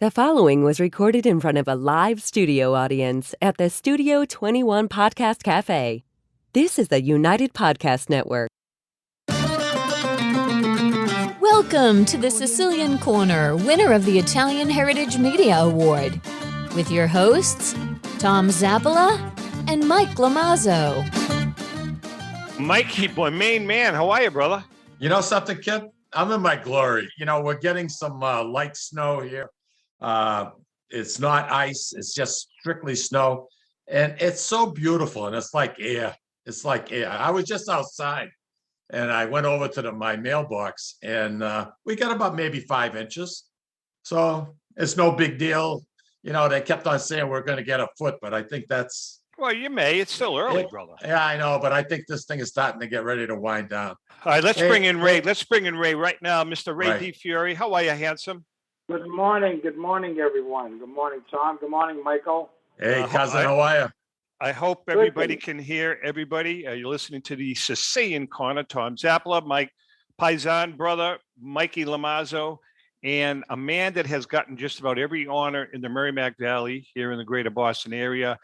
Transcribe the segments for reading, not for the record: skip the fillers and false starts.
The following was recorded in front of a live studio audience at the Studio 21 Podcast Cafe. This is the United Podcast Network. Welcome to the Sicilian Corner, winner of the Italian Heritage Media Award, with your hosts, Tom Zappola and Mike Lamazzo. Mikey, boy, main man, how are you, brother? You know something, kid? I'm in my glory. You know, we're getting some light snow here. It's not ice, it's just strictly snow. And it's so beautiful, and it's like air. It's like air. I was just outside, and I went over to my mailbox, and we got about maybe 5 inches. So it's no big deal. You know, they kept on saying we're going to get a foot, but I think that's... Well, you may. It's still early, brother. Yeah, I know, but I think this thing is starting to get ready to wind down. All right, let's bring in Ray. Let's bring in Ray right now. Mr. Ray DiFiore, how are you, handsome? Good morning, everyone. Good morning, Tom. Good morning, Michael. Hey, cousin, how are you? I hope everybody can hear everybody. You're listening to the Sicilian Corner. Tom Zappola, my paisan brother, Mikey Lamazzo, and a man that has gotten just about every honor in the Merrimack Valley here in the greater Boston area.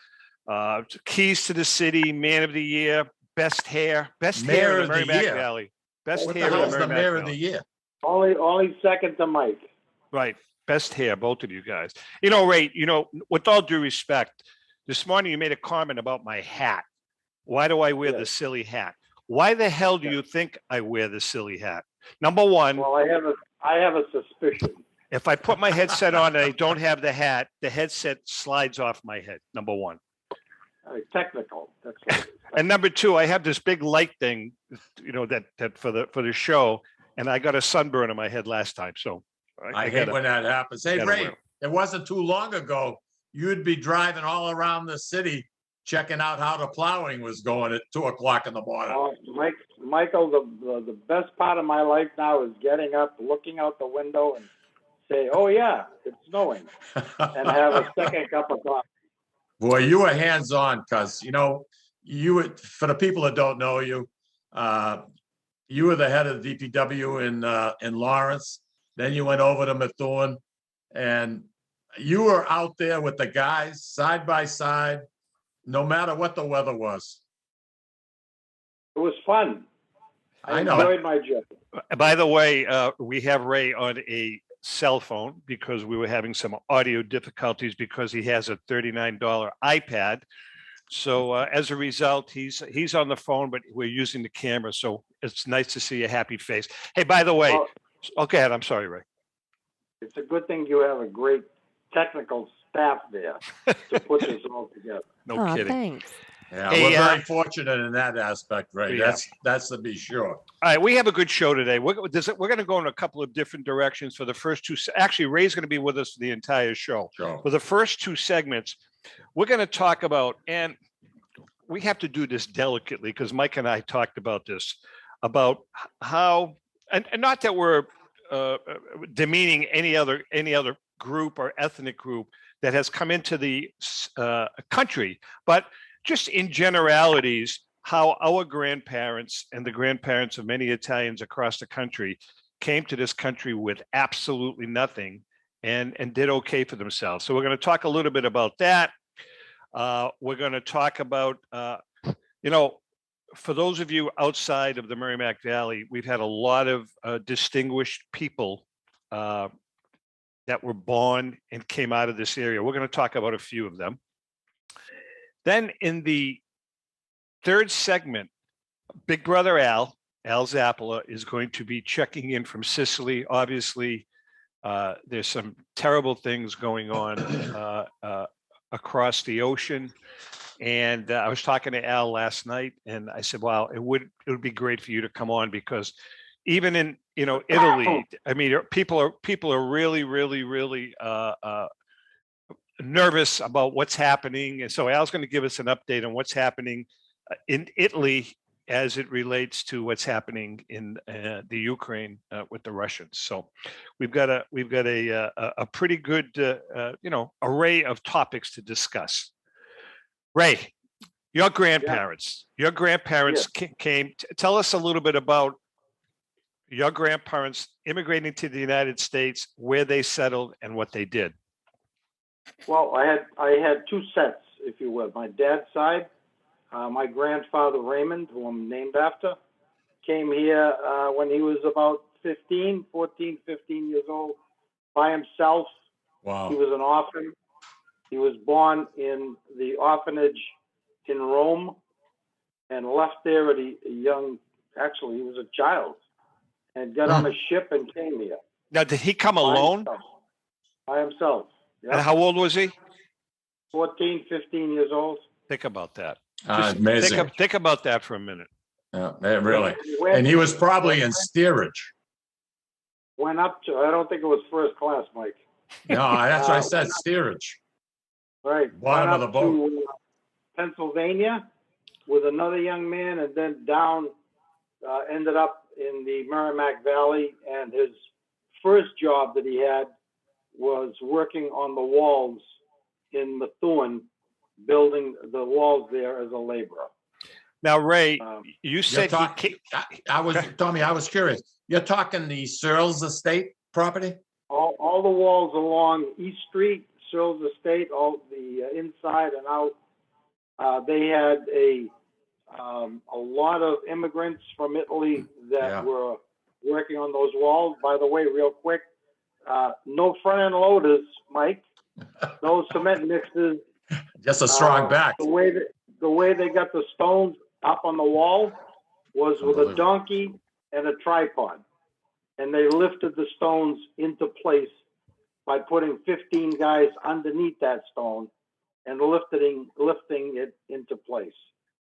Keys to the city, man of the year, best hair in the Merrimack Valley. Best hair in the Merrimack Valley. Mayor of the year? Only second to Mike. Right. Best hair, both of you guys. You know, Ray, with all due respect, this morning you made a comment about my hat. Why do I wear the silly hat? Why the hell do you think I wear the silly hat? Number one. Well, I have a suspicion. If I put my headset on and I don't have the hat, the headset slides off my head. Number one. Technical. That's what it is. And number two, I have this big light thing, that for the show, and I got a sunburn on my head last time. So I hate when that happens. Hey, Ray, it wasn't too long ago. You'd be driving all around the city, checking out how the plowing was going at 2:00 in the morning. Oh, Michael, the best part of my life now is getting up, looking out the window, and say, "Oh yeah, it's snowing," and have a second cup of coffee. Boy, you were hands-on, because for the people that don't know you, you were the head of the DPW in Lawrence. Then you went over to Methuen, and you were out there with the guys side by side, no matter what the weather was. It was fun. I know. enjoyed my job. By the way, we have Ray on a cell phone because we were having some audio difficulties because he has a $39 iPad. So as a result, he's on the phone, but we're using the camera. So it's nice to see a happy face. Hey, by the way, okay, I'm sorry, Ray. It's a good thing you have a great technical staff there to put this all together. No kidding. Thanks. Yeah, Hey, we're very fortunate in that aspect, Ray. Yeah. That's to be sure. All right, we have a good show today. We're going to go in a couple of different directions for the first two. Actually, Ray's going to be with us for the entire show. Sure. For the first two segments, we're going to talk about, and we have to do this delicately because Mike and I talked about this, about how, and not that we're demeaning any other group or ethnic group that has come into the country, but just in generalities, how our grandparents and the grandparents of many Italians across the country came to this country with absolutely nothing and did okay for themselves. So we're going to talk a little bit about that. We're going to talk about, for those of you outside of the Merrimack Valley, we've had a lot of distinguished people that were born and came out of this area. We're going to talk about a few of them. Then in the third segment, Big Brother Al Zappola is going to be checking in from Sicily. Obviously, there's some terrible things going on across the ocean. And I was talking to Al last night, and I said, "Wow, it would be great for you to come on because even in Italy, I mean, people are really, really, really nervous about what's happening." And so Al's going to give us an update on what's happening in Italy as it relates to what's happening in the Ukraine with the Russians. So we've got a pretty good array of topics to discuss. Ray, your grandparents came. Tell us a little bit about your grandparents immigrating to the United States, where they settled, and what they did. Well, I had two sets, if you will. My dad's side, my grandfather Raymond, who I'm named after, came here when he was about 14, 15 years old, by himself. He Wow. was an orphan. He was born in the orphanage in Rome and left there at a young, actually, he was a child, and got on a ship and came here Now, did he come by alone? himself. By himself. And Yep. how old was he? 14, 15 years old. Think about that. Amazing. Think about that for a minute. Yeah, really. Went- And he was probably in steerage. Went up to, I don't think it was first class, Mike. No, that's what I said, steerage. Right. Bottom Went of the up boat. to Pennsylvania with another young man, and then down, ended up in the Merrimack Valley. And his first job that he had was working on the walls in Methuen, building the walls there as a laborer. Now, Ray, Um, you said he came, Tommy, I was curious. You're talking the Searles Estate property? all the walls along East Street, Searles Estate, all the inside and out. They had a lot of immigrants from Italy that Yeah. were working on those walls. By the way, real quick, no front end loaders, Mike. No cement mixers. Just a strong back. The way they got the stones up on the wall was with a Unbelievable. donkey and a tripod, and they lifted the stones into place by putting 15 guys underneath that stone and lifting it into place.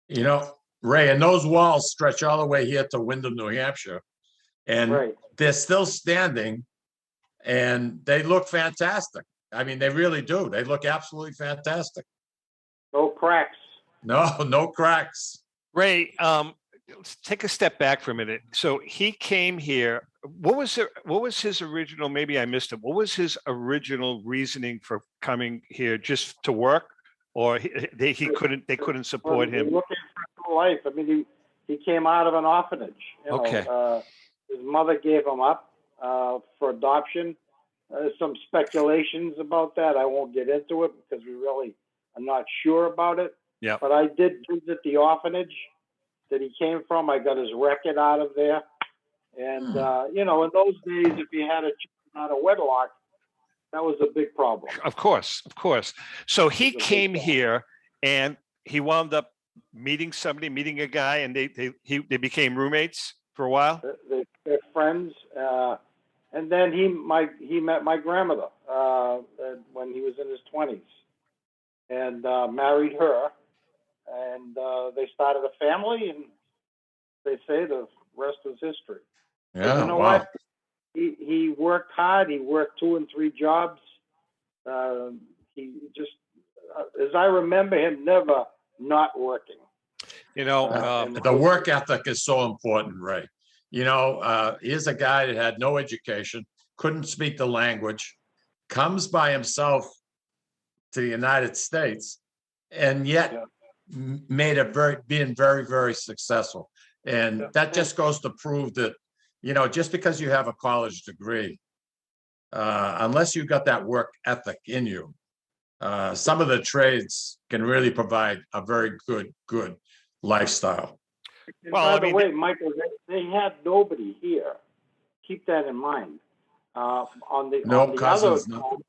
You know, Ray, and those walls stretch all the way here to Windham, New Hampshire. And Right. they're still standing and they look fantastic. I mean, they really do. They look absolutely fantastic. No cracks. No cracks. Ray, let's take a step back for a minute. So he came here. What was his original? Maybe I missed it. What was his original reasoning for coming here? Just to work, or they couldn't support him? Looking for life. I mean, he came out of an orphanage. You know, Okay. his mother gave him up for adoption. There's some speculations about that. I won't get into it because we really are not sure about it. Yeah. But I did visit the orphanage that he came from. I got his record out of there. And, you know, in those days, if you had a child out of wedlock, that was a big problem. Of course. So he It was a big came problem. here, and he wound up meeting a guy, and they became roommates for a while. They're friends. And then he met my grandmother when he was in his 20s and married her. And they started a family, and they say the rest is history. Yeah, You know wow. what? He worked hard. He worked 2 and 3 jobs. He just, as I remember him, never not working. You know, The work ethic is so important, Ray. You know, here's a guy that had no education, couldn't speak the language, comes by himself to the United States, and yet made it being very, very successful. And that just goes to prove that, you know, just because you have a college degree, unless you got that work ethic in you, some of the trades can really provide a very good lifestyle. And Well, by I the mean- way, Michael, they had nobody here. Keep that in mind. On the Cousins, other nothing.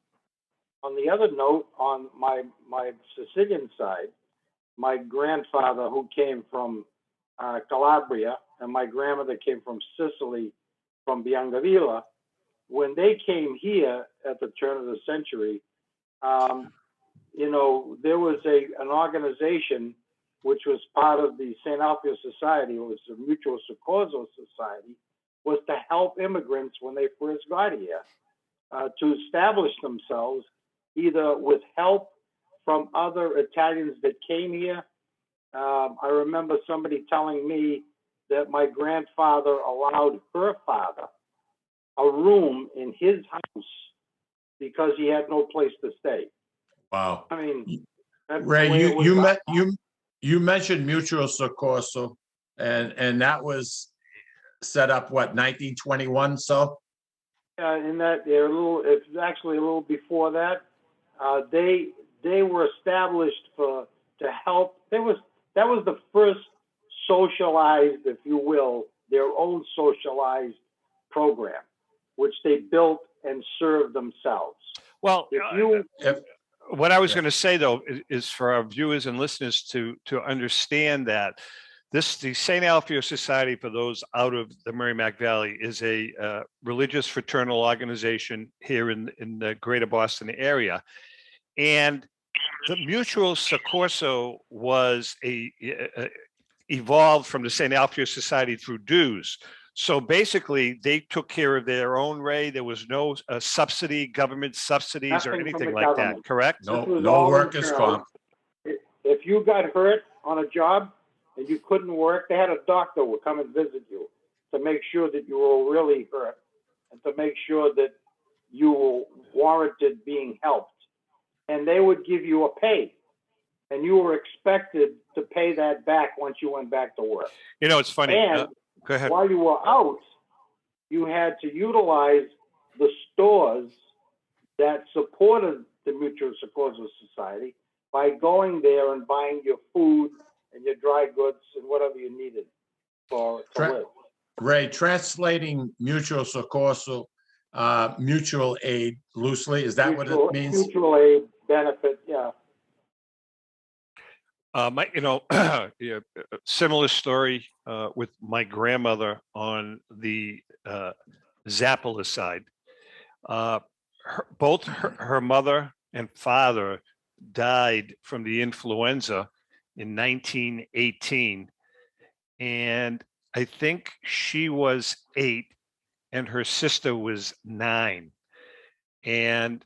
on the other note, on my Sicilian side, my grandfather, who came from Calabria, and my grandmother came from Sicily, from Biangavilla. When they came here at the turn of the century, you know, there was an organization which was part of the St. Alfio Society. It was the Mutual Sucorso Society, was to help immigrants when they first got here, to establish themselves either with help from other Italians that came here. I remember somebody telling me that my grandfather allowed her father a room in his house because he had no place to stay. Wow. I mean, that's the Ray, way it was. you mentioned Mutual Sucorso, and that was set up, what, 1921? So In that, it's actually a little before that. They were established to help. That was the first socialized, if you will, their own socialized program, which they built and served themselves. Well, If, what I was yeah. going to say though is for our viewers and listeners to understand that the St. Alfio Society, for those out of the Merrimack Valley, is a religious fraternal organization here in the greater Boston area. And the Mutual Sucorso was evolved from the St. Alfio Society through dues. So basically, they took care of their own, Ray. There was no subsidy, government subsidies or Nothing from anything the like government. that, correct? no, This was no all workers' internal. comp. If you got hurt on a job and you couldn't work, they had a doctor would come and visit you to make sure that you were really hurt and to make sure that you warranted being helped. And they would give you a pay. And you were expected to pay that back once you went back to work. You know, it's funny. And Go ahead. while you were out, you had to utilize the stores that supported the Mutual Sucorso Society by going there and buying your food and your dry goods and whatever you needed to live. Ray, translating mutual soccorso, mutual aid loosely, is that what it means? Mutual aid benefit, yeah. Yeah, similar story with my grandmother on the Zappola side. Both her mother and father died from the influenza in 1918. And I think she was 8 and her sister was 9. And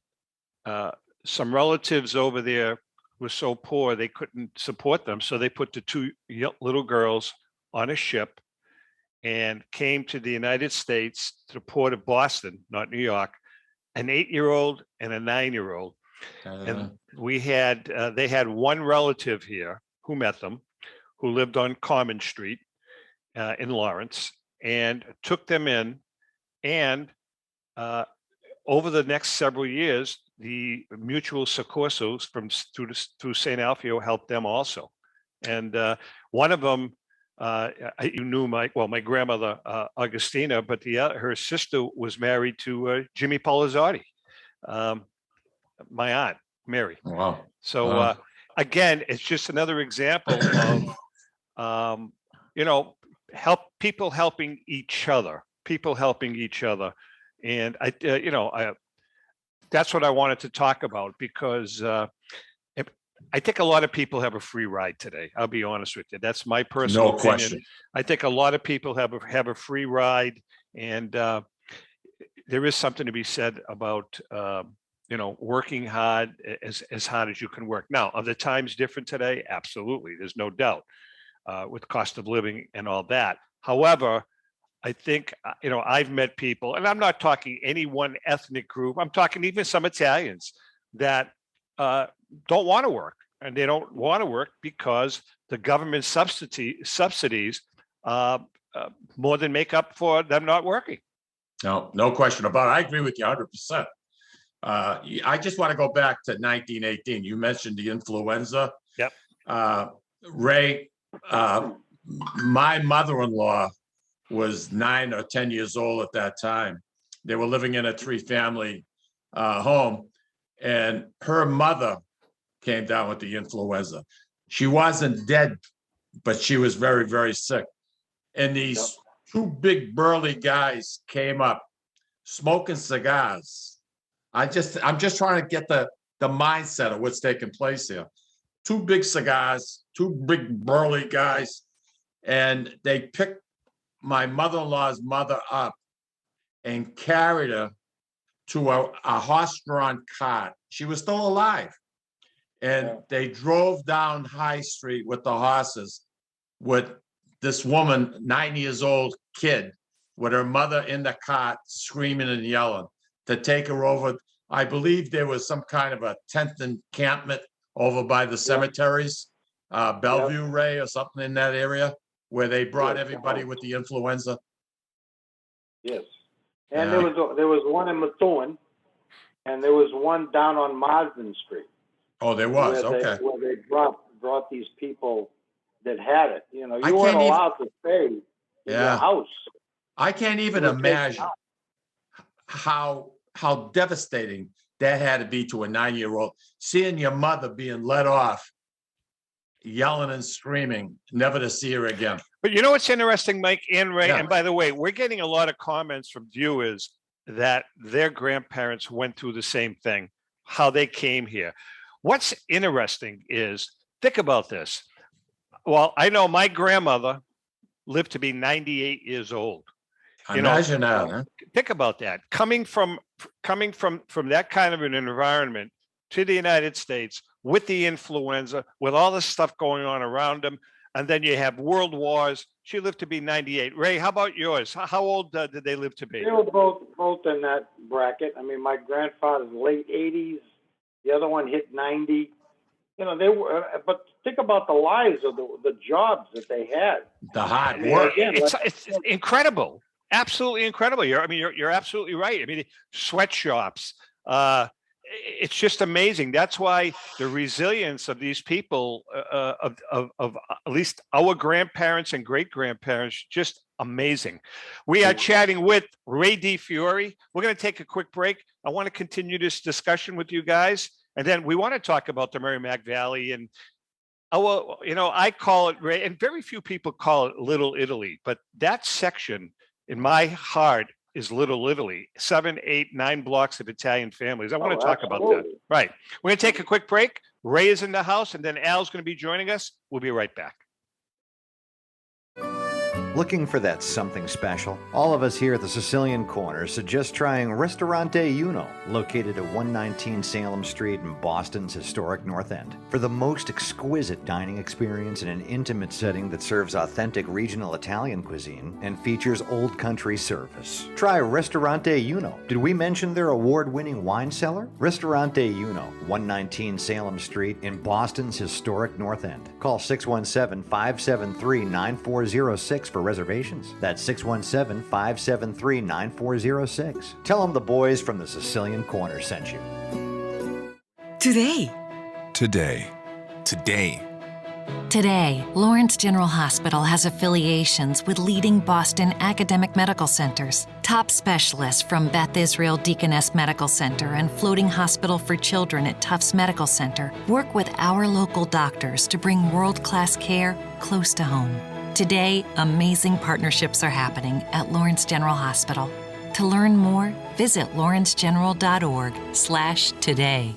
some relatives over there were so poor they couldn't support them. So they put the 2 little girls on a ship and came to the United States, to the port of Boston, not New York, an 8-year-old and a 9-year-old. And they had one relative here who met them, who lived on Common Street in Lawrence, and took them in. And over the next several years, the Mutual Sucorsos through St. Alfio helped them also. And one of them, you knew my grandmother Augustina, but her sister was married to Jimmy Polizzotti, my aunt Mary. Wow. So again, it's just another example of people helping each other, and that's what I wanted to talk about, because I think a lot of people have a free ride today. I'll be honest with you. That's my personal No opinion. question. I think a lot of people have a free ride, and there is something to be said about working hard, as hard as you can work. Now, are the times different today? Absolutely. There's no doubt, with cost of living and all that. However, I think, I've met people, and I'm not talking any one ethnic group. I'm talking even some Italians that don't want to work, and they don't want to work because the government subsidies more than make up for them not working. No question about it. I agree with you 100%. I just want to go back to 1918. You mentioned the influenza. Yep. Ray, my mother-in-law was 9 or 10 years old at that time. They were living in a 3-family home, and her mother came down with the influenza. She wasn't dead, but she was very, very sick. And these 2 big burly guys came up smoking cigars. I'm just trying to get the mindset of what's taking place here. 2 big cigars, 2 big burly guys, and they picked my mother-in-law's mother up and carried her to a horse-drawn cart. She was still alive. And they drove down High Street with the horses with this woman, 9 years old kid, with her mother in the cart screaming and yelling to take her over. I believe there was some kind of a tent encampment over by the cemeteries, Bellevue, Ray, or something in that area, where they brought everybody with the influenza. Yes. And there was one in Methuen. and there was one down on Marsden Street. Oh, there was. Where Okay. they brought these people that had it. You know, I you weren't can't even- allowed to stay in Yeah. your house. I can't even It would take imagine how devastating that had to be to a 9-year-old, seeing your mother being let off, yelling and screaming, never to see her again. But you know what's interesting, Mike and Ray? Yeah. And by the way, we're getting a lot of comments from viewers that their grandparents went through the same thing, how they came here. What's interesting is, think about this. Well, I know my grandmother lived to be 98 years old. You know, Imagine that, huh? Think about that. Coming from that kind of an environment to the United States with the influenza, with all the stuff going on around them, and then you have world wars. She lived to be 98. Ray, how about yours? How old did they live to be? They were both in that bracket. I mean, my grandfather's late 80s. The other one hit 90. You know, they were. But think about the lives of the jobs that they had. The hard work. Again, It's incredible. Absolutely incredible. You're absolutely right. I mean, sweatshops. It's just amazing. That's why the resilience of these people, of at least our grandparents and great grandparents, just amazing. We are chatting with Ray DiFiore. We're going to take a quick break. I want to continue this discussion with you guys, and then we want to talk about the Merrimack Valley and. I call it, Ray, and very few people call it Little Italy, but that section in my heart is Little Italy, 7, 8, 9 blocks of Italian families. I want to talk about that. Right. We're going to take a quick break. Ray is in the house, and then Al's going to be joining us. We'll be right back. Looking for that something special? All of us here at the Sicilian Corner suggest trying Ristorante Uno, located at 119 Salem Street in Boston's historic North End. For the most exquisite dining experience in an intimate setting that serves authentic regional Italian cuisine and features old country service. Try Ristorante Uno. Did we mention their award-winning wine cellar? Ristorante Uno, 119 Salem Street in Boston's historic North End. Call 617-573-9406 for reservations. That's 617-573-9406. Tell them the boys from the Sicilian Corner sent you. Today, Lawrence General Hospital has affiliations with leading Boston academic medical centers. Top specialists from Beth Israel Deaconess Medical Center and Floating Hospital for Children at Tufts Medical Center work with our local doctors to bring world-class care close to home. Today, amazing partnerships are happening at Lawrence General Hospital. To learn more, visit lawrencegeneral.org/today.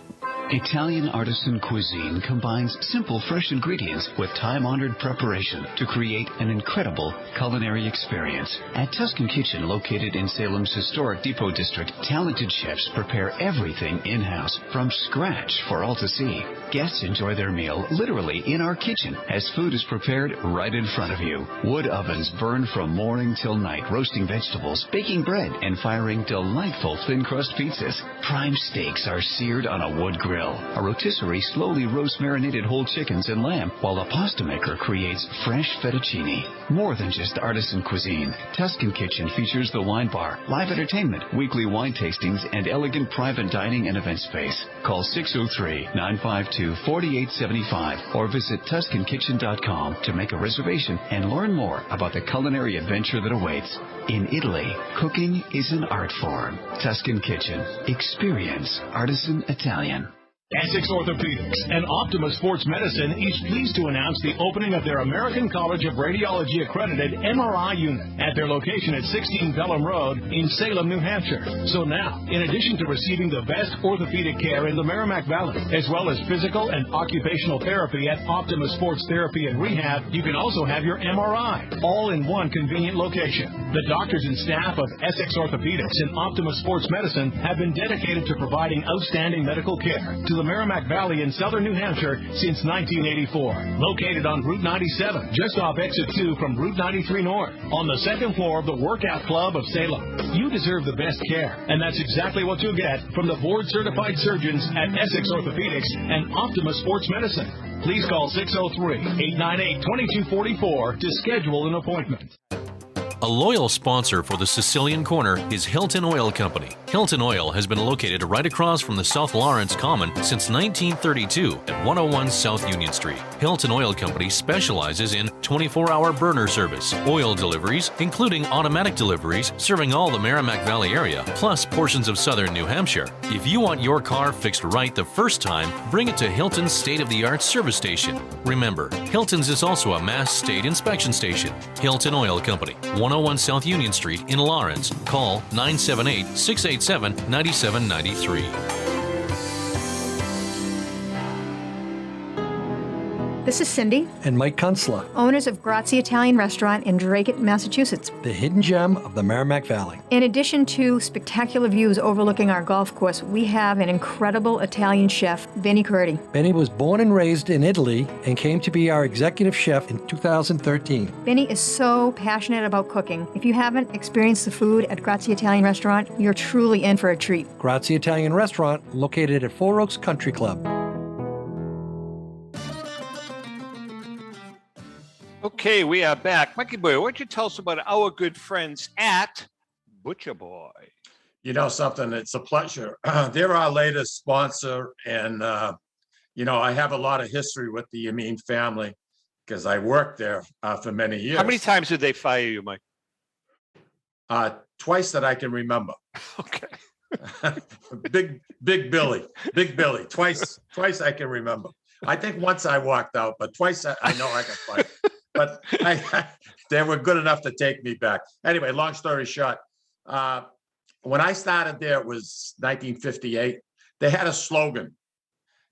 Italian artisan cuisine combines simple, fresh ingredients with time-honored preparation to create an incredible culinary experience. At Tuscan Kitchen, located in Salem's historic Depot District, talented chefs prepare everything in-house from scratch for all to see. Guests enjoy their meal literally in our kitchen as food is prepared right in front of you. Wood ovens burn from morning till night, roasting vegetables, baking bread, and firing delightful thin-crust pizzas. Prime steaks are seared on a wood grill. A rotisserie slowly roasts marinated whole chickens and lamb, while a pasta maker creates fresh fettuccine. More than just artisan cuisine, Tuscan Kitchen features the wine bar, live entertainment, weekly wine tastings, and elegant private dining and event space. Call 603-952-4875 or visit TuscanKitchen.com to make a reservation and learn more about the culinary adventure that awaits. In Italy, cooking is an art form. Tuscan Kitchen. Experience artisan Italian. Essex Orthopedics and Optima Sports Medicine is pleased to announce the opening of their American College of Radiology accredited MRI unit at their location at 16 Pelham Road in Salem, New Hampshire. So now, in addition to receiving the best orthopedic care in the Merrimack Valley, as well as physical and occupational therapy at Optima Sports Therapy and Rehab, you can also have your MRI, all in one convenient location. The doctors and staff of Essex Orthopedics and Optima Sports Medicine have been dedicated to providing outstanding medical care to the Merrimack Valley in southern New Hampshire since 1984. Located on Route 97, just off Exit 2 from Route 93 North, on the second floor of the Workout Club of Salem. You deserve the best care, and that's exactly what you'll get from the board-certified surgeons at Essex Orthopedics and Optima Sports Medicine. Please call 603-898-2244 to schedule an appointment. A loyal sponsor for the Sicilian Corner is Hilton Oil Company. Hilton Oil has been located right across from the South Lawrence Common since 1932 at 101 South Union Street. Hilton Oil Company specializes in 24-hour burner service, oil deliveries, including automatic deliveries, serving all the Merrimack Valley area, plus portions of southern New Hampshire. If you want your car fixed right the first time, bring it to Hilton's state-of-the-art service station. Remember, Hilton's is also a Mass State inspection station. Hilton Oil Company, 101 South Union Street in Lawrence. Call 978-687-9793. This is Cindy and Mike Kunstler, owners of Grazie Italian Restaurant in Dracut, Massachusetts, the hidden gem of the Merrimack Valley. In addition to spectacular views overlooking our golf course, we have an incredible Italian chef, Benny Curti. Benny was born and raised in Italy and came to be our executive chef in 2013. Benny is so passionate about cooking. If you haven't experienced the food at Grazie Italian Restaurant, you're truly in for a treat. Grazie Italian Restaurant, located at Four Oaks Country Club. Okay, we are back. Mikey Boy, why don't you tell us about our good friends at Butcher Boy? You know something, it's a pleasure. They're our latest sponsor, and I have a lot of history with the Yamin family because I worked there for many years. How many times did they fire you, Mike? Twice that I can remember. Okay. Big Billy, twice I can remember. I think once I walked out, but twice I know I got fired. But they were good enough to take me back. Anyway, long story short, when I started there, it was 1958. They had a slogan,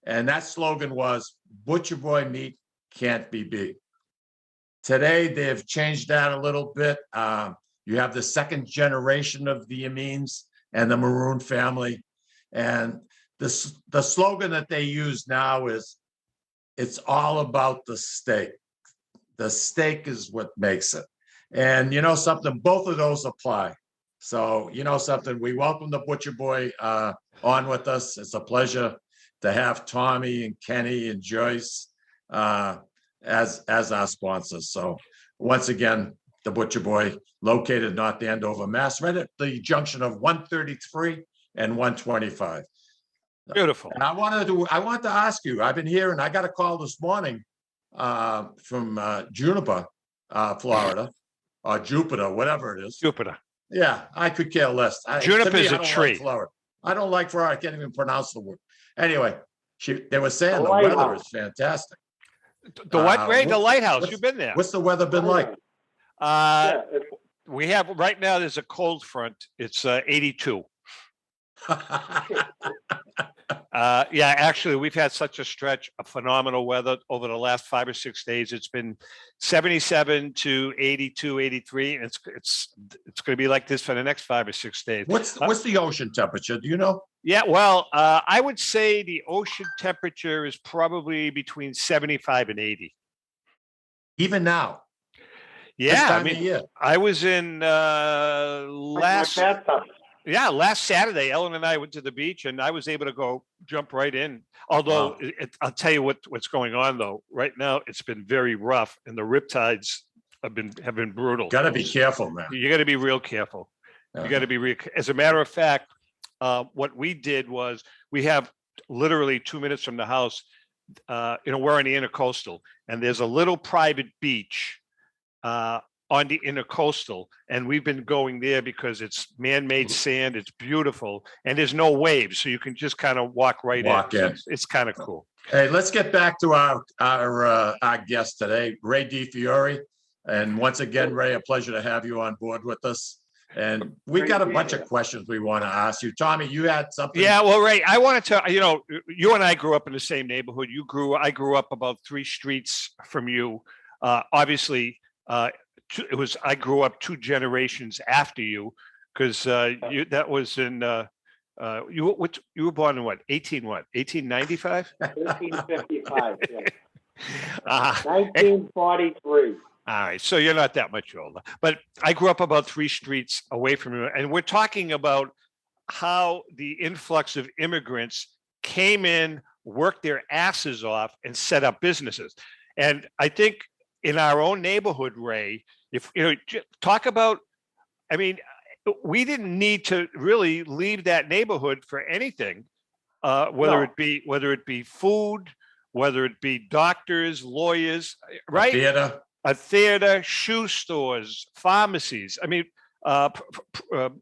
and that slogan was, "Butcher Boy meat can't be beat." Today, they've changed that a little bit. You have the second generation of the Yamins and the Maroon family. And the slogan that they use now is, "It's all about the steak." The steak is what makes it. And you know something, both of those apply. So you know something, we welcome the Butcher Boy on with us. It's a pleasure to have Tommy and Kenny and Joyce as our sponsors. So once again, the Butcher Boy, located in North Andover, Mass, right at the junction of 133 and 125. Beautiful. And I wanted to ask you, I've been here and I got a call this morning from Juniper, Florida, or Jupiter, whatever it is. Jupiter. Yeah, I could care less. Juniper is a tree. I don't like Florida. I can't even pronounce the word. Anyway, they were saying the weather is fantastic. The what, Ray? The lighthouse. You've been there. What's the weather been like? We have right now. There's a cold front. It's 82. Yeah, actually, we've had such a stretch of phenomenal weather over the last 5 or 6 days. It's been 77 to 82, 83, and it's going to be like this for the next 5 or 6 days. What's the ocean temperature? Do you know? Yeah, well, I would say the ocean temperature is probably between 75 and 80. Even now? Yeah, I mean, I was in last Saturday, Ellen and I went to the beach, and I was able to go jump right in. Although I'll tell you what's going on though. Right now, it's been very rough, and the riptides have been brutal. Got to be careful, man. You got to be real careful. You got to be As a matter of fact, what we did was we have literally 2 minutes from the house. We're on the intercoastal, and there's a little private beach on the intercoastal, and we've been going there because it's man-made sand. It's beautiful, and there's no waves, so you can just kind of walk in. So it's kind of cool. Hey, let's get back to our guest today, Ray DiFiore. And once again, Ray, a pleasure to have you on board with us. And we got a bunch of questions we want to ask you. Tommy, you had something? Yeah, well, Ray, I wanted to, you and I grew up in the same neighborhood. I grew up about 3 streets from you. Obviously, I grew up 2 generations after you, because that was in you were born in 1895? 1855. Yeah. 1943. All right, so you're not that much older, but I grew up about 3 streets away from you, and we're talking about how the influx of immigrants came in, worked their asses off, and set up businesses. And I think in our own neighborhood, Ray, If talk about, I mean, we didn't need to really leave that neighborhood for anything, whether it be food, whether it be doctors, lawyers, right? A theater, shoe stores, pharmacies. I mean,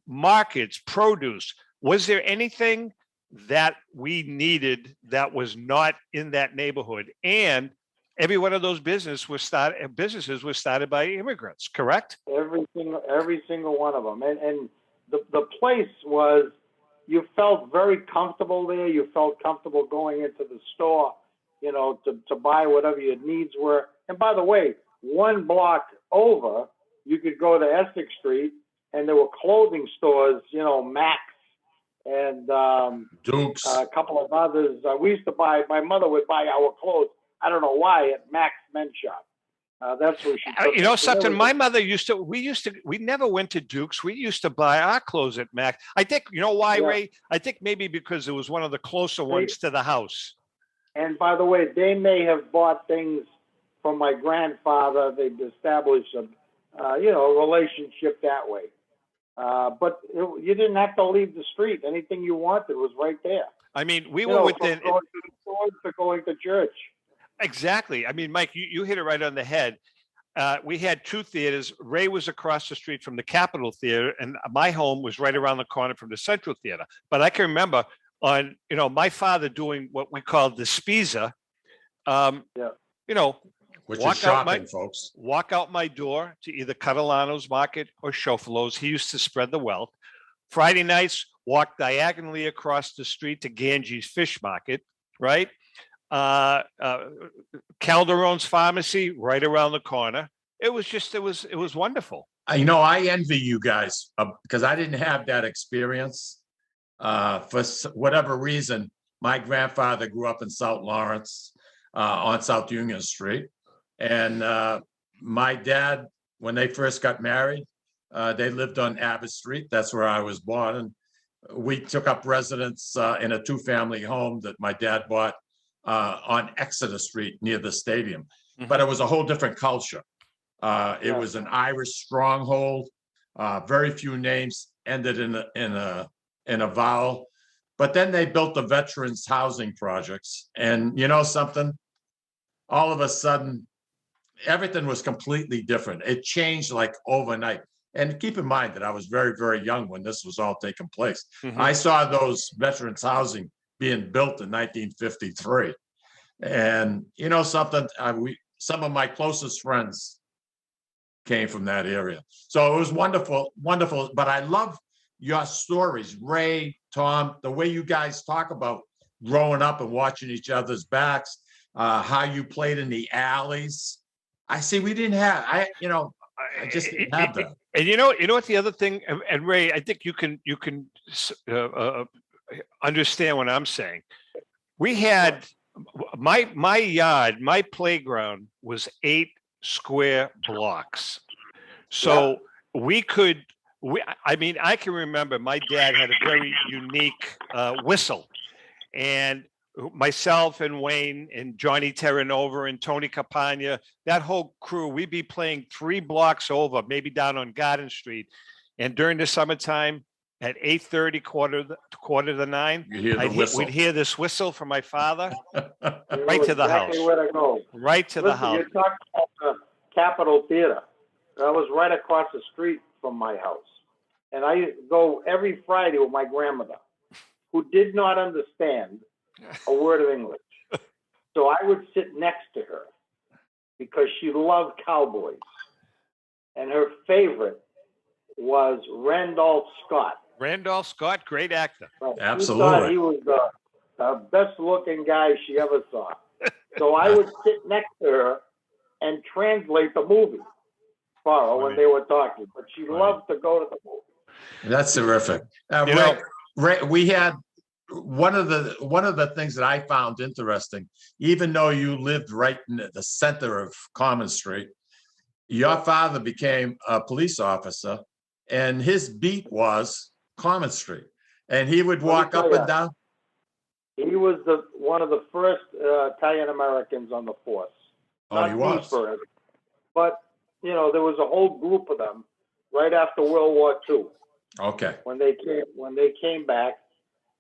markets, produce. Was there anything that we needed that was not in that neighborhood? And every one of those businesses were started by immigrants, correct? Every single one of them. And the place was, you felt very comfortable there. You felt comfortable going into the store, to buy whatever your needs were. And by the way, one block over, you could go to Essex Street, and there were clothing stores, Max and Dukes, a couple of others. My mother would buy our clothes. I don't know why, at Max Men's Shop. That's where she took it. Something my mother we never went to Dukes. We used to buy our clothes at Max. I think, why, Yeah. Ray? I think maybe because it was one of the closer ones to the house. And by the way, they may have bought things from my grandfather. They'd established a relationship that way. But you didn't have to leave the street. Anything you wanted was right there. I mean, we were within from going to the stores to going to church. Exactly. I mean, Mike, you hit it right on the head. We had two theaters. Ray was across the street from the Capitol Theater, and my home was right around the corner from the Central Theater. But I can remember my father doing what we called the Spiza. Which is shopping, folks. Walk out my door to either Catalano's Market or Schoffelow's. He used to spread the wealth. Friday nights, walk diagonally across the street to Ganges Fish Market, right? Calderon's Pharmacy right around the corner. It was wonderful. I envy you guys because I didn't have that experience. For whatever reason, my grandfather grew up in South Lawrence on South Union Street. And my dad, when they first got married, they lived on Abbott Street. That's where I was born. And we took up residence in a two-family home that my dad bought on Exeter Street near the stadium. Mm-hmm. But it was a whole different culture. It was an Irish stronghold. Very few names ended in a vowel. But then they built the veterans housing projects. And you know something? All of a sudden, everything was completely different. It changed like overnight. And keep in mind that I was very, very young when this was all taking place. Mm-hmm. I saw those veterans housing being built in 1953. And you know something, some of my closest friends came from that area. So it was wonderful, wonderful. But I love your stories, Ray, Tom, the way you guys talk about growing up and watching each other's backs, how you played in the alleys. I see we didn't have, I just didn't have that. And you know what the other thing, and Ray, I think you can understand what I'm saying. We had my yard, my playground was 8 square blocks. So I can remember my dad had a very unique whistle, and myself and Wayne and Johnny Terranova and Tony Capagna, that whole crew, we'd be playing 3 blocks over, maybe down on Garden Street. And during the summertime at 8:30, quarter to 9, we'd hear this whistle from my father right to the house. Where to go. Right to the house. You talked about the Capitol Theater. That was right across the street from my house. And I go every Friday with my grandmother, who did not understand a word of English. So I would sit next to her because she loved cowboys. And her favorite was Randolph Scott. Randolph Scott, great actor. Right. Absolutely. He was the best looking guy she ever saw. So I would sit next to her and translate the movie for her when they were talking. But she loved to go to the movie. That's terrific. Ray, we had one of the things that I found interesting, even though you lived right in the center of Common Street, your father became a police officer, and his beat was Common Street, and he would walk up and down. He was one of the first Italian Americans on the force. Oh, he was. But there was a whole group of them right after World War II Okay. when they came back,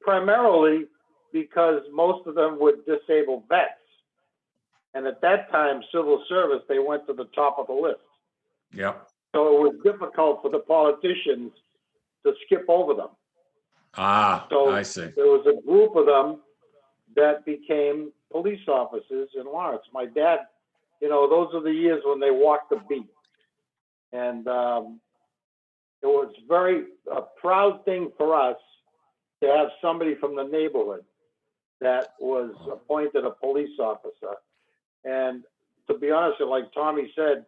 primarily because most of them were disabled vets. And at that time, civil service, they went to the top of the list. Yep. So it was difficult for the politicians to skip over them. So I see. there was a group of them that became police officers in Lawrence. My dad, those are the years when they walked the beat. And it was a proud thing for us to have somebody from the neighborhood that was appointed a police officer. And to be honest, like Tommy said,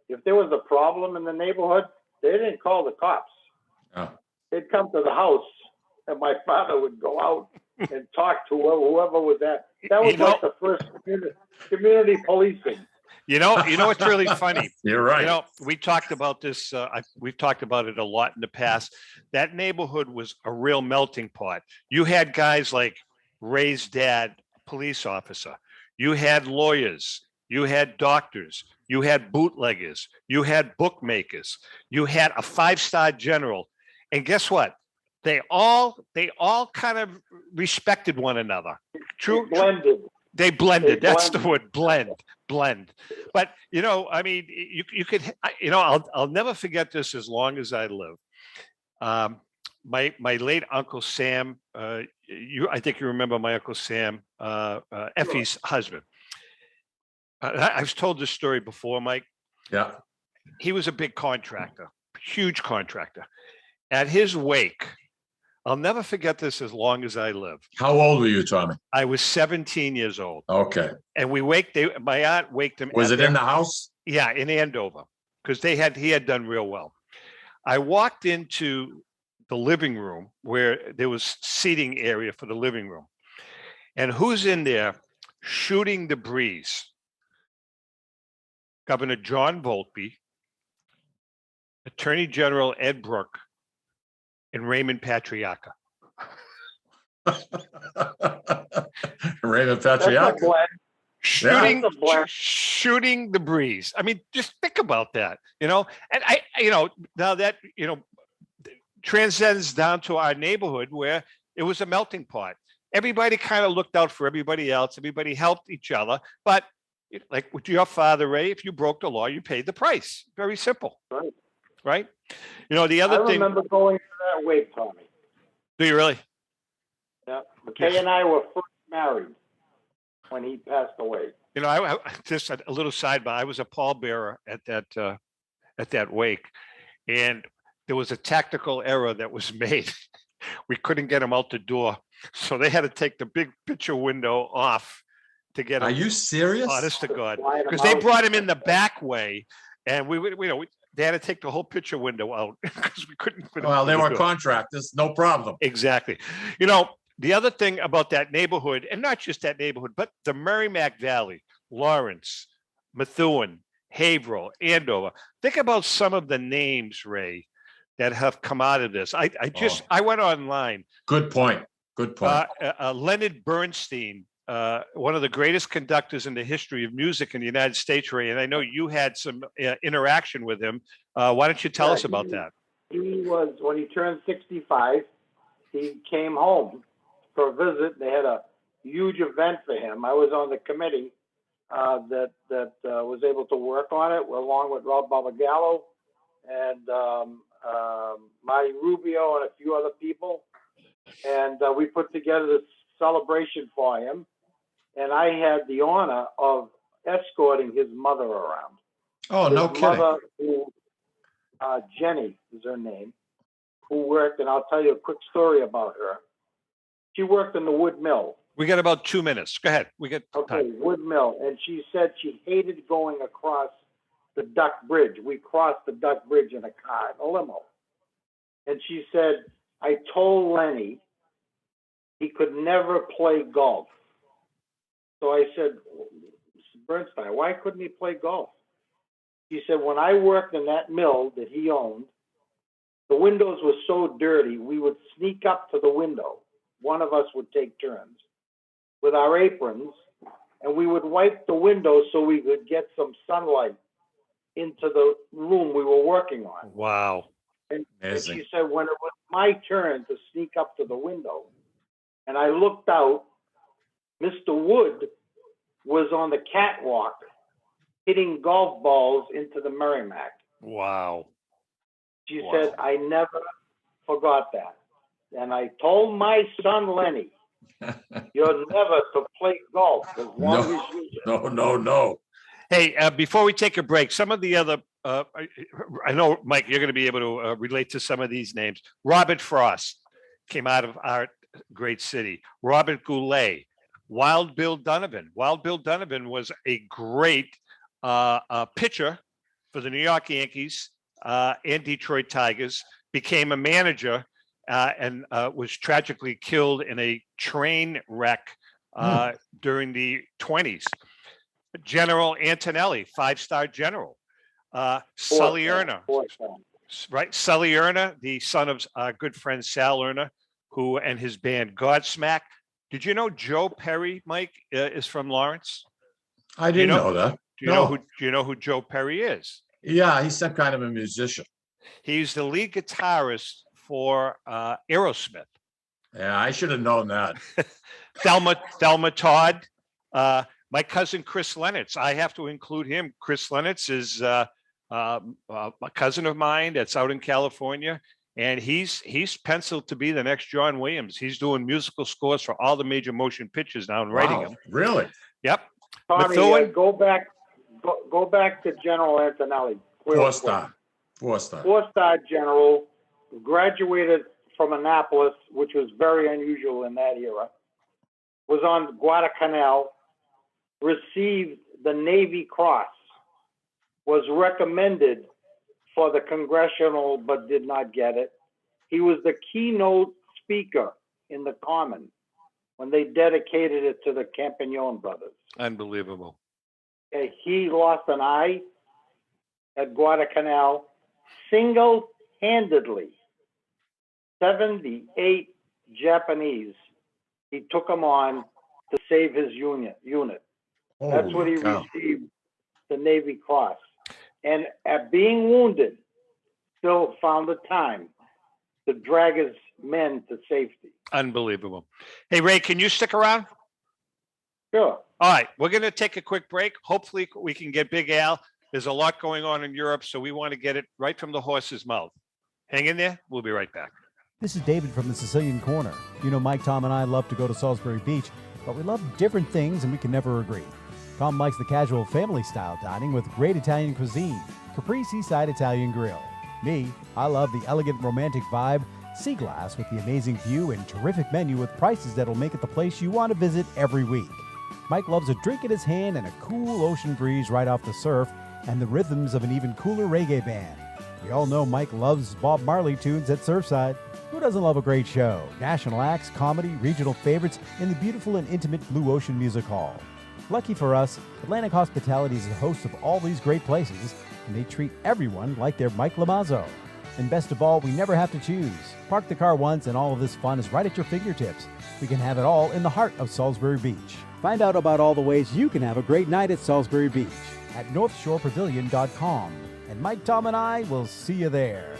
if there was a problem in the neighborhood, they didn't call the cops. Oh. They'd come to the house, and my father would go out and talk to whoever was at. That was like the first community policing. You know what's really funny? You're right. We talked about this. We've talked about it a lot in the past. That neighborhood was a real melting pot. You had guys like Ray's dad, police officer. You had lawyers. You had doctors. You had bootleggers. You had bookmakers. You had a 5-star general. And guess what? They all kind of respected one another. True. They blended. That's the word. Blend. But you could. I'll never forget this as long as I live. My late Uncle Sam. I think you remember my Uncle Sam, Effie's husband. I've told this story before, Mike. Yeah. He was a big contractor, huge contractor. At his wake, I'll never forget this as long as I live. How old were you, Tommy? I was 17 years old. Okay. And my aunt waked him. Was it in the house? Yeah, in Andover, because he had done real well. I walked into the living room where there was seating area for the living room. And who's in there shooting the breeze? Governor John Volpe, Attorney General Ed Brooke, and Raymond Patriarca. Raymond Patriarca. Shooting the breeze. I mean, just think about that, and now that, transcends down to our neighborhood where it was a melting pot. Everybody kind of looked out for everybody else. Everybody helped each other. But like with your father, Ray, if you broke the law, you paid the price. Very simple. Right? The other thing. I remember going to that wake, Tommy. Do you really? Yeah. McKay and I were first married when he passed away. I just a little sidebar. I was a pallbearer at that wake, and there was a tactical error that was made. We couldn't get him out the door, so they had to take the big picture window off to get him. Are you serious? Honest to God, because they brought him in the back way, and they had to take the whole picture window out because we couldn't. Well, they were contractors, no problem. Exactly. The other thing about that neighborhood, and not just that neighborhood, but the Merrimack Valley, Lawrence, Methuen, Haverhill, Andover. Think about some of the names, Ray, that have come out of this. I went online. Good point. Leonard Bernstein, one of the greatest conductors in the history of music in the United States, Ray, and I know you had some interaction with him. Why don't you tell us about that? He was, when he turned 65, he came home for a visit. They had a huge event for him. I was on the committee that was able to work on it, along with Rob Barbagallo and Marty Rubio and a few other people. And we put together this celebration for him. And I had the honor of escorting his mother around. Oh, no kidding. Mother, who, Jenny is her name, who worked, and I'll tell you a quick story about her. She worked in the wood mill. We got about 2 minutes. Go ahead. We got time. Wood mill. And she said she hated going across the Duck Bridge. We crossed the Duck Bridge in a car, a limo. And she said, I told Lenny he could never play golf. So I said, Bernstein, why couldn't he play golf? He said, when I worked in that mill that he owned, the windows were so dirty, we would sneak up to the window. One of us would take turns with our aprons, and we would wipe the windows so we could get some sunlight into the room we were working on. Wow. And Amazing. she said, when it was my turn to sneak up to the window, and I looked out, Mr. Wood was on the catwalk hitting golf balls into the Merrimack. Wow. She said, I never forgot that. And I told my son, Lenny, you're never to play golf as long as you do. No. Hey, before we take a break, some of the other, I know, Mike, you're going to be able to relate to some of these names. Robert Frost came out of our great city. Robert Goulet, Wild Bill Donovan. Wild Bill Donovan was a great pitcher for the New York Yankees and Detroit Tigers, became a manager and was tragically killed in a train wreck during the 20s. General Antonelli, 5-star general. Sully Erna, right? Sully Erna, the son of our good friend Sal Erna, who and his band Godsmack. Did you know Joe Perry, Mike, is from Lawrence? I didn't know that. Do you know who Joe Perry is? Yeah, he's some kind of a musician. He's the lead guitarist for Aerosmith. Yeah, I should have known that. Thelma Todd. My cousin Chris Lennertz. I have to include him. Chris Lennertz is a cousin of mine that's out in California, and he's penciled to be the next John Williams. He's doing musical scores for all the major motion pictures now and writing them. Really? Yep. Tommy, go back to General Antonelli. 4-star. 4-star general, graduated from Annapolis, which was very unusual in that era, was on Guadalcanal, received the Navy Cross, was recommended for the congressional but did not get it. He was the keynote speaker in the Common when they dedicated it to the Campagnon brothers. Unbelievable. He lost an eye at Guadalcanal single-handedly. 78 Japanese. He took them on to save his unit. That's what he received the Navy Cross. And at being wounded, still found the time to drag his men to safety. Unbelievable. Hey, Ray, can you stick around? Sure. All right, we're going to take a quick break. Hopefully we can get Big Al. There's a lot going on in Europe, so we want to get it right from the horse's mouth. Hang in there. We'll be right back. This is David from the Sicilian Corner. You know, Mike, Tom, and I love to go to Salisbury Beach, but we love different things and we can never agree. Tom likes the casual family-style dining with great Italian cuisine, Capri Seaside Italian Grill. Me, I love the elegant romantic vibe, Sea Glass with the amazing view and terrific menu with prices that'll make it the place you want to visit every week. Mike loves a drink in his hand and a cool ocean breeze right off the surf and the rhythms of an even cooler reggae band. We all know Mike loves Bob Marley tunes at Surfside. Who doesn't love a great show? National acts, comedy, regional favorites in the beautiful and intimate Blue Ocean Music Hall. Lucky for us, Atlantic Hospitality is the host of all these great places, and they treat everyone like they're Mike Lamazzo. And best of all, we never have to choose. Park the car once and all of this fun is right at your fingertips. We can have it all in the heart of Salisbury Beach. Find out about all the ways you can have a great night at Salisbury Beach at northshorepavilion.com. And Mike, Tom, and I will see you there.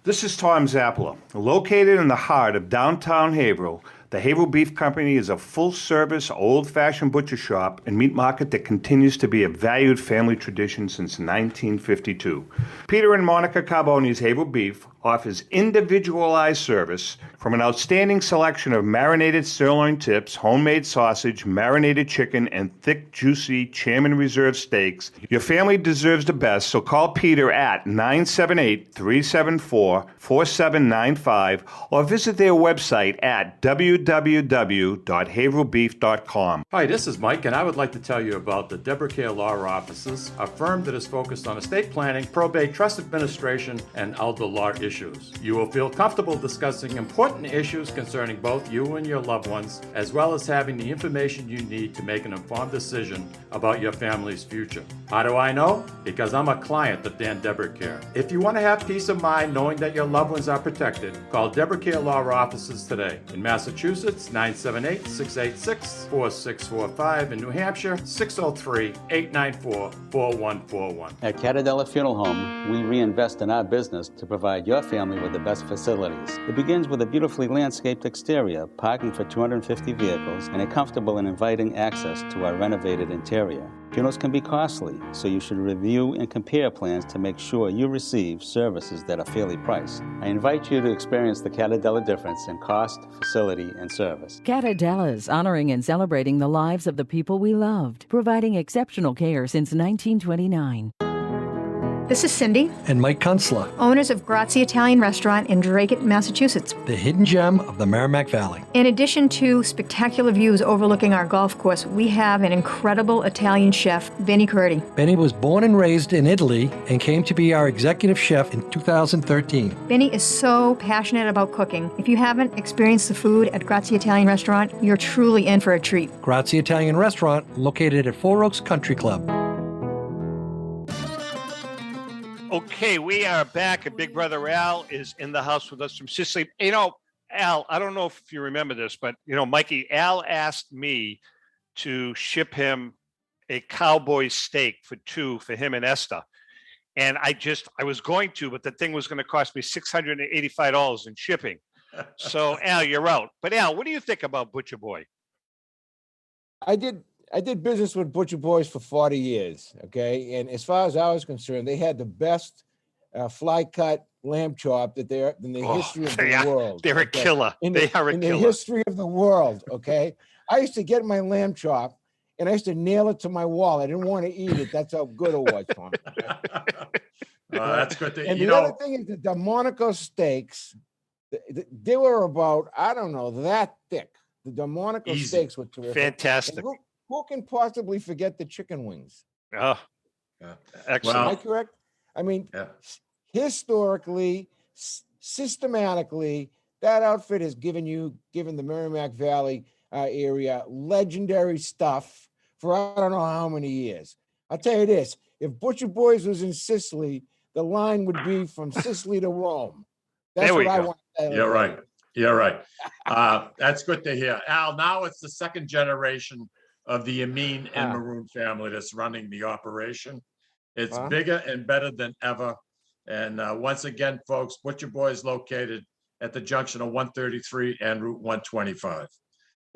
This is Tom Zappala. Located in the heart of downtown Haverhill, the Haverhill Beef Company is a full-service, old-fashioned butcher shop and meat market that continues to be a valued family tradition since 1952. Peter and Monica Carboni's Haverhill Beef offers individualized service from an outstanding selection of marinated sirloin tips, homemade sausage, marinated chicken, and thick, juicy Chairman Reserve steaks. Your family deserves the best, so call Peter at 978-374-4795 or visit their website at www.haverhillbeef.com. Hi, this is Mike, and I would like to tell you about the Deborah Care Law Offices, a firm that is focused on estate planning, probate, trust administration, and elder law issues. issues. You will feel comfortable discussing important issues concerning both you and your loved ones, as well as having the information you need to make an informed decision about your family's future. How do I know? Because I'm a client of Dan Deborah Care. If you want to have peace of mind knowing that your loved ones are protected, call Deborah Care Law offices today. In Massachusetts, 978-686-4645. In New Hampshire, 603-894-4141. At Catadella Funeral Home, we reinvest in our business to provide your family with the best facilities. It begins with a beautifully landscaped exterior, parking for 250 vehicles, and a comfortable and inviting access to our renovated interior. Funerals can be costly, so you should review and compare plans to make sure you receive services that are fairly priced. I invite you to experience the Catadella difference in cost, facility, and service. Catadella's honoring and celebrating the lives of the people we loved, providing exceptional care since 1929. This is Cindy, And Mike Kunstler, owners of Grazie Italian Restaurant in Dracut, Massachusetts. the hidden gem of the Merrimack Valley. In addition to spectacular views overlooking our golf course, we have an incredible Italian chef, Benny Curti. Benny was born and raised in Italy and came to be our executive chef in 2013. Benny is so passionate about cooking. If you haven't experienced the food at Grazie Italian Restaurant, you're truly in for a treat. Grazie Italian Restaurant, located at Four Oaks Country Club. Okay, we are back, and Big Brother Al is in the house with us from Sicily. You know, Al, I don't know if you remember this, but, you know, Mikey, Al asked me to ship him a cowboy steak for two for him and Esther. And I was going to, but the thing was going to cost me $685 in shipping. So, Al, you're out. But, Al, what do you think about Butcher Boy? I did business with Butcher Boys for 40 years, okay? And as far as I was concerned, they had the best fly cut lamb chop in the history of the world. They're a killer. In they are a in killer. the history of the world, okay? I used to get my lamb chop, and I used to nail it to my wall. I didn't want to eat it. That's how good it was, Tom. That's good. And the other thing is the Delmonico steaks, they were about, I don't know, that thick. The Delmonico steaks were terrific. Fantastic. Who can possibly forget the chicken wings? Oh, excellent. Am I correct? I mean, historically, systematically, that outfit has given the Merrimack Valley area legendary stuff for I don't know how many years. I'll tell you this, if Butcher Boys was in Sicily, the line would be from Sicily to Rome. That's what I want to say. You're right. You're right. That's good to hear. Al, now it's the second generation of the Amin and Maroon family that's running the operation. It's bigger and better than ever. And once again, folks, Butcher Boy is located at the junction of 133 and Route 125.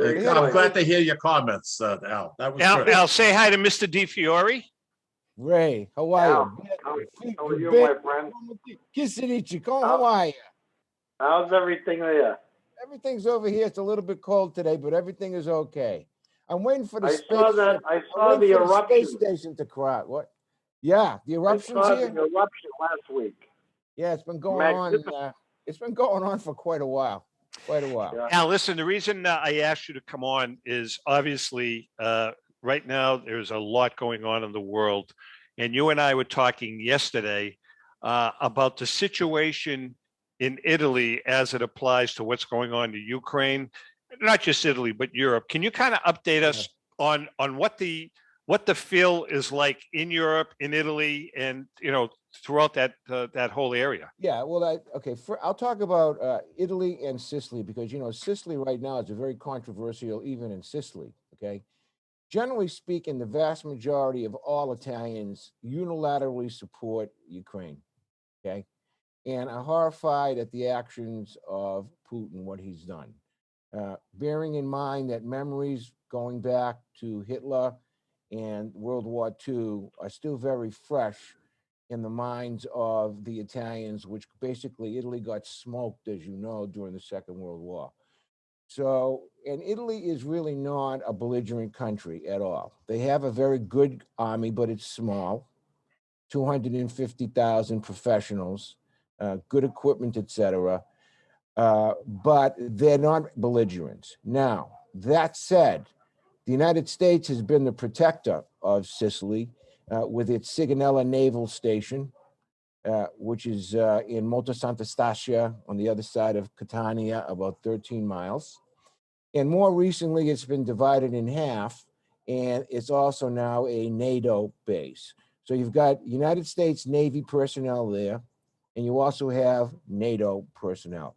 I'm glad to hear your comments, Al. That was good. Al, say hi to Mr. DiFiore. Ray, how are you? How are you, my friend? How are you? How's everything there? Everything's over here. It's a little bit cold today, but everything is okay. I'm waiting for the I saw the eruption. Space station to crack. What? Yeah, the eruptions I saw here. the eruption last week. Yeah, it's been going on. It's been going on for quite a while. Al, listen, the reason I asked you to come on is obviously right now there's a lot going on in the world. And you and I were talking yesterday about the situation in Italy as it applies to what's going on in Ukraine, not just Italy, but Europe. Can you kind of update us on what the feel is like in Europe, in Italy, and throughout that whole area? Yeah, well, I'll talk about Italy and Sicily because Sicily right now is a very controversial, even in Sicily. Okay, generally speaking, the vast majority of all Italians unilaterally support Ukraine. Okay, and are horrified at the actions of Putin, what he's done. Bearing in mind that memories going back to Hitler and World War II are still very fresh in the minds of the Italians, which basically Italy got smoked, as you know, during the Second World War. So, and Italy is really not a belligerent country at all. They have a very good army, but it's small, 250,000 professionals, good equipment, etc. But they're not belligerent. Now, that said, the United States has been the protector of Sicily with its Sigonella Naval Station, which is in Monte Sant'Eustachio on the other side of Catania, about 13 miles. And more recently, it's been divided in half, and it's also now a NATO base. So you've got United States Navy personnel there, and you also have NATO personnel.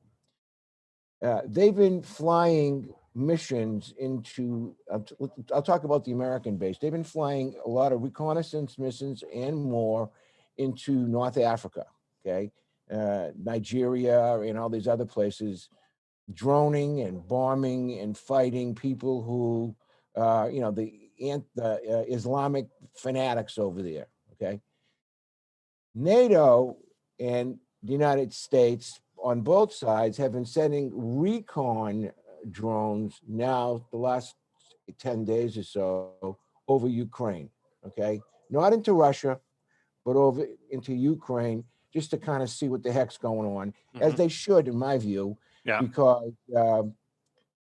They've been flying missions into, I'll talk about the American base. They've been flying a lot of reconnaissance missions and more into North Africa, okay? Nigeria and all these other places, droning and bombing and fighting people who, the Islamic fanatics over there, okay? NATO and the United States on both sides have been sending recon drones now the last 10 days or so over Ukraine, okay? Not into Russia, but over into Ukraine, just to kind of see what the heck's going on, as they should, in my view, because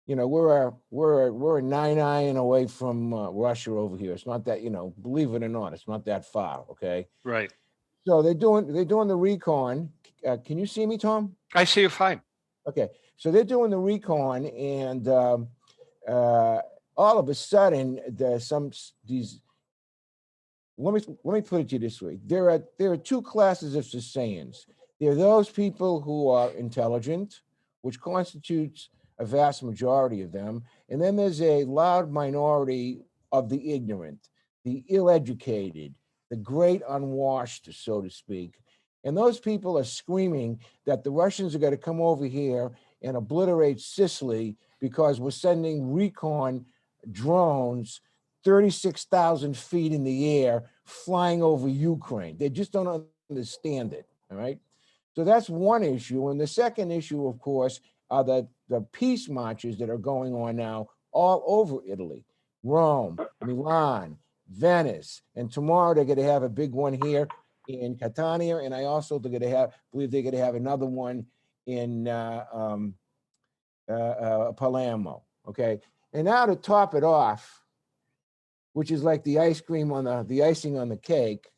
we're a 9 iron away from Russia over here. It's not that, believe it or not, it's not that far, okay? Right. So they're doing the recon. Can you see me, Tom? I see you fine. Okay, so they're doing the recon, and all of a sudden, Let me put it to you this way: there are two classes of Sicilians. There are those people who are intelligent, which constitutes a vast majority of them, and then there's a loud minority of the ignorant, the ill-educated, the great unwashed, so to speak. And those people are screaming that the Russians are going to come over here and obliterate Sicily because we're sending recon drones 36,000 feet in the air flying over Ukraine. They just don't understand it, all right? So that's one issue. And the second issue, of course, are the peace marches that are going on now all over Italy, Rome, Milan, Venice, and tomorrow they're going to have a big one here in Catania, and I also believe they're going to have another one in Palermo, okay? And now to top it off, which is like the icing on the cake,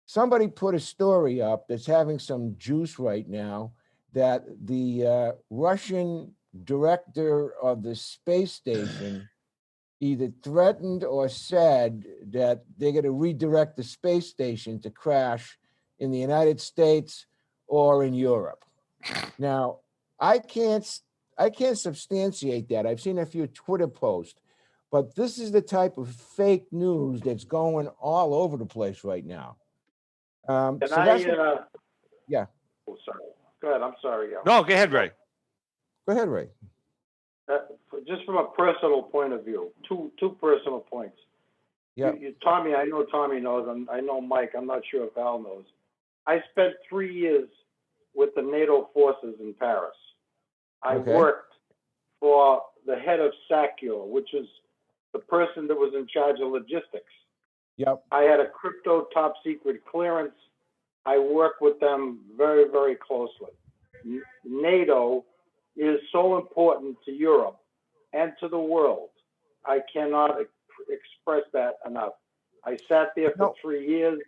somebody put a story up that's having some juice right now that the Russian director of the space station either threatened or said that they're going to redirect the space station to crash in the United States or in Europe. Now, I can't substantiate that. I've seen a few Twitter posts, but this is the type of fake news that's going all over the place right now. Yeah. Oh, sorry. Go ahead. I'm sorry. No, go ahead, Ray. Go ahead, Ray. Just from a personal point of view, two personal points. Yeah. Tommy, I know Tommy knows, and I know Mike. I'm not sure if Al knows. I spent 3 years with the NATO forces in Paris. I worked for the head of SACEUR, which is the person that was in charge of logistics. Yep. I had a crypto top secret clearance. I work with them very, very closely. NATO is so important to Europe and to the world. I cannot express that enough. I sat there for 3 years.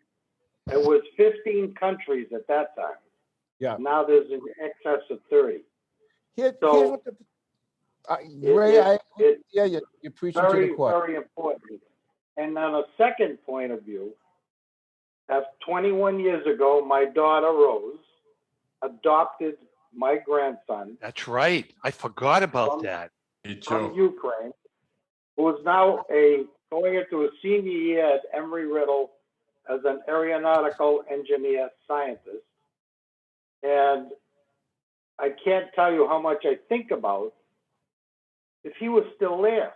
It was 15 countries at that time. Yeah. Now there's in excess of 30. Here's what Ray, you're preaching to the choir. Very important. And on a second point of view, 21 years ago, my daughter Rose adopted my grandson. That's right. I forgot about that. From Ukraine, who is now going into a senior year at Embry-Riddle as an aeronautical engineer scientist. And I can't tell you how much I think about if he was still there.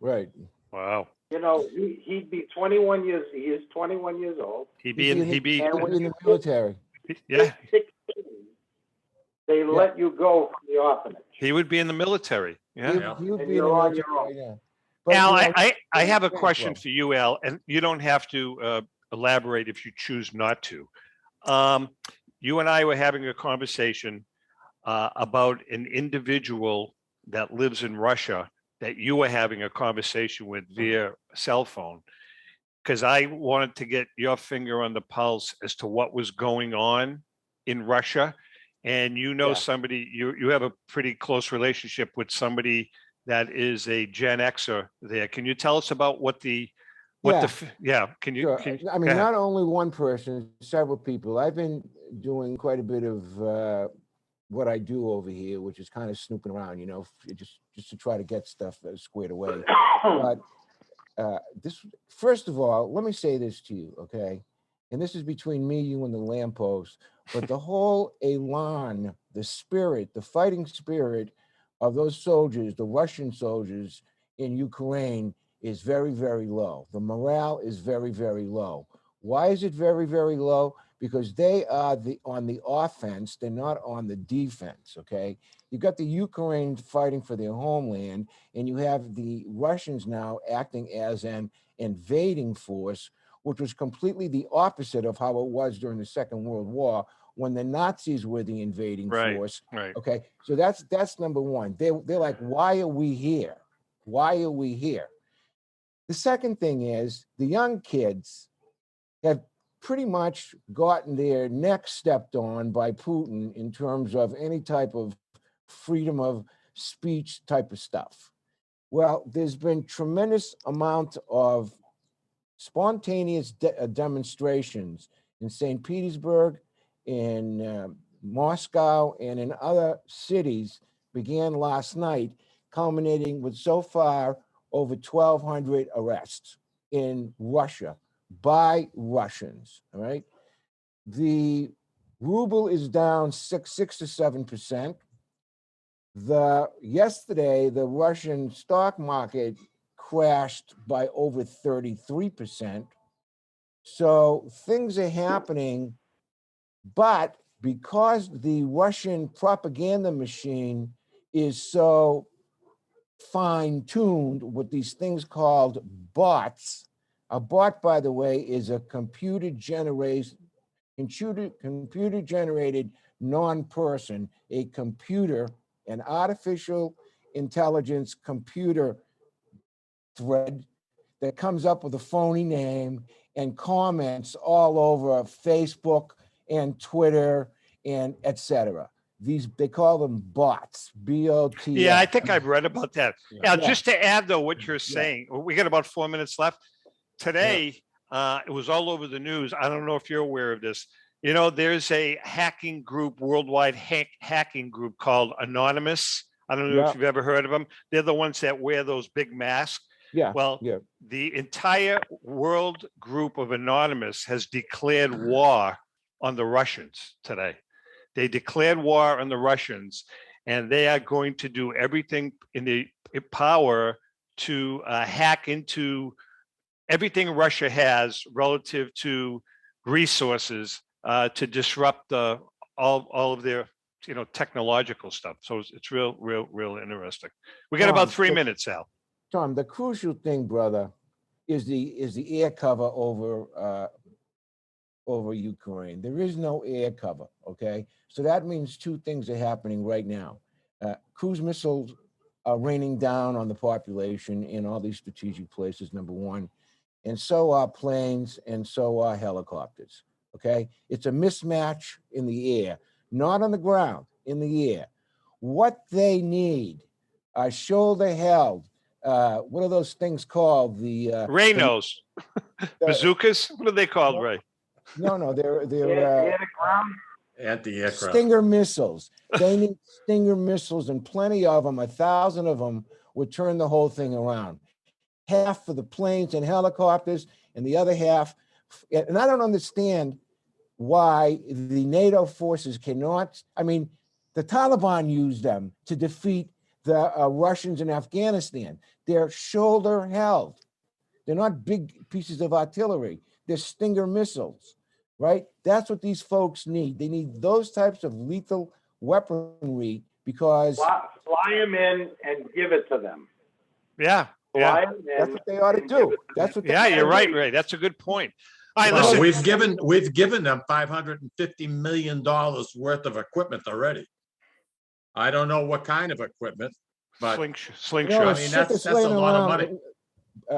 Right. Wow. He'd be 21 years. He is 21 years old. He'd be in the military. Yeah. 16, they let you go from the orphanage. He would be in the military. Yeah. He would And be in the you're on military. your own. But, Al, I have a question for you, Al, and you don't have to elaborate if you choose not to. You and I were having a conversation about an individual that lives in Russia that you were having a conversation with via cell phone. because I wanted to get your finger on the pulse as to what was going on in Russia. And somebody, you have a pretty close relationship with somebody that is a Gen Xer there. Can you tell us about can you? Sure. I mean, go ahead. not only one person, several people. I've been doing quite a bit of what I do over here, which is kind of snooping around, just to try to get stuff squared away. But first of all, let me say this to you, okay? And this is between me, you, and the lamppost. But the whole elan, the spirit, the fighting spirit of those soldiers, the Russian soldiers in Ukraine, is very, very low. The morale is very, very low. Why is it very, very low? Because they are on the offense, they're not on the defense, okay? You got the Ukraine fighting for their homeland, and you have the Russians now acting as an invading force, which was completely the opposite of how it was during the Second World War, when the Nazis were the invading force. Right. Okay, so that's number one. They're like, why are we here? Why are we here? The second thing is the young kids have pretty much gotten their neck stepped on by Putin in terms of any type of freedom of speech type of stuff. Well, there's been tremendous amount of spontaneous demonstrations in St. Petersburg, in Moscow, and in other cities began last night, culminating with so far over 1,200 arrests in Russia by Russians, all right? The ruble is down 6 to 7%. Yesterday, the Russian stock market crashed by over 33%. So things are happening, but because the Russian propaganda machine is so fine-tuned with these things called bots. A bot, by the way, is a computer-generated non-person, a computer, an artificial intelligence computer thread that comes up with a phony name and comments all over Facebook and Twitter and etc. They call them bots, B-O-T. Yeah, I think I've read about that. Now, just to add though, what you're saying, we got about 4 minutes left. Today, it was all over the news. I don't know if you're aware of this. There's a hacking group, worldwide hacking group called Anonymous. I don't know if you've ever heard of them. They're the ones that wear those big masks. The entire world group of Anonymous has declared war on the Russians today. They declared war on the Russians, and they are going to do everything in their power to hack into everything Russia has relative to resources to disrupt all of their technological stuff. So it's real interesting. We got about 3 minutes, Al. Tom, the crucial thing, brother, is the air cover over Ukraine. There is no air cover, okay? So that means two things are happening right now. Cruise missiles are raining down on the population in all these strategic places, number one. And so are planes, and so are helicopters, okay? It's a mismatch in the air, not on the ground, in the air. What they need are shoulder-held, what are those things called? The Raynos, bazookas. What are they called, Ray? No, they're anti-aircraft Stinger missiles. They need Stinger missiles, and plenty of them. 1,000 of them would turn the whole thing around. Half for the planes and helicopters, and the other half. And I don't understand why the NATO forces cannot. I mean, the Taliban used them to defeat the Russians in Afghanistan. They're shoulder held. They're not big pieces of artillery. They're Stinger missiles, right? That's what these folks need. They need those types of lethal weaponry because fly them in and give it to them. Yeah. That's what they ought to do. That's what. You're right, Ray. That's a good point. All right, well, listen. we've given them $550 million worth of equipment already. I don't know what kind of equipment, but slingshot. I mean, that's a lot of money.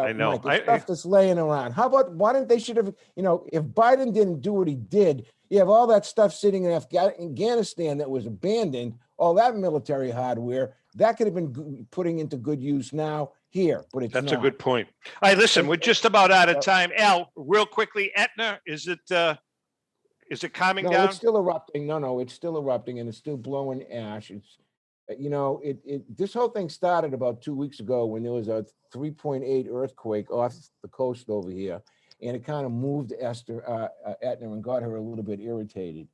I know. Mike, it's stuff that's laying around. How about, why didn't they should have, if Biden didn't do what he did, you have all that stuff sitting in Afghanistan that was abandoned, all that military hardware, that could have been putting into good use now here, but it's That's not. a good point. All right, listen, we're just about out of time. Al, real quickly, Etna, is it calming down? It's still erupting. No, it's still erupting and it's still blowing ash. It's, this whole thing started about 2 weeks ago when there was a 3.8 earthquake off the coast over here, and it kind of moved Etna and got her a little bit irritated.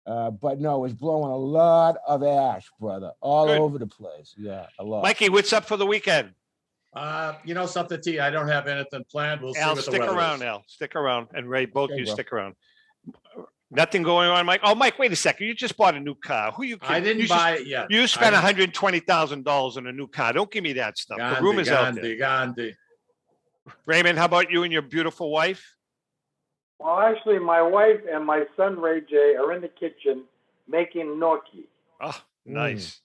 But no, it's blowing a lot of ash, brother, all over the place. Yeah, a lot. Mikey, what's up for the weekend? Something, T. I don't have anything planned. We'll see Al, what the stick weather around, is. Al. Stick around. And Ray, both Okay, you bro. stick around. Nothing going on, Mike? Oh, Mike, wait a second. You just bought a new car. Who you kidding? I didn't buy it yet. You spent $120,000 on a new car. Don't give me that stuff. The rumors out there. Gandhi. Raymond, how about you and your beautiful wife? Well, actually, my wife and my son, Ray J, are in the kitchen making gnocchi. Oh, nice.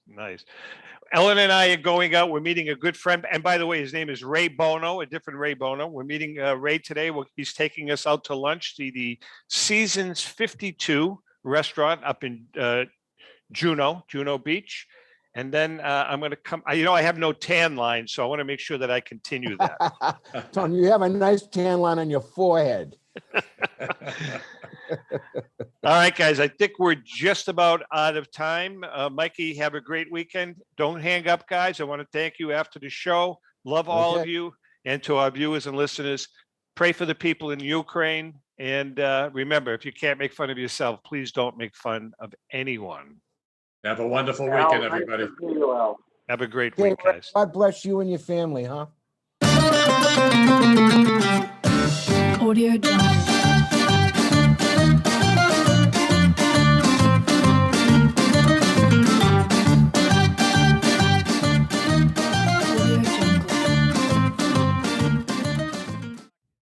Ellen and I are going out. We're meeting a good friend. And by the way, his name is Ray Bono, a different Ray Bono. We're meeting Ray today. He's taking us out to lunch to the Seasons 52 restaurant up in Juno Beach. And then I'm going to come. I have no tan line, so I want to make sure that I continue that. Tom, you have a nice tan line on your forehead. All right, guys, I think we're just about out of time. Mikey, have a great weekend. Don't hang up, guys. I want to thank you after the show. Love all of you. And to our viewers and listeners, pray for the people in Ukraine. And remember, if you can't make fun of yourself, please don't make fun of anyone. Have a wonderful weekend, everybody. Have a great week, guys. God bless you and your family, huh? Audio Jungle.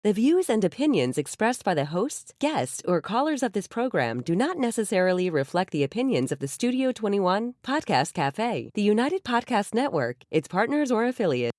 The views and opinions expressed by the hosts, guests, or callers of this program do not necessarily reflect the opinions of the Studio 21 Podcast Cafe, the United Podcast Network, its partners, or affiliates.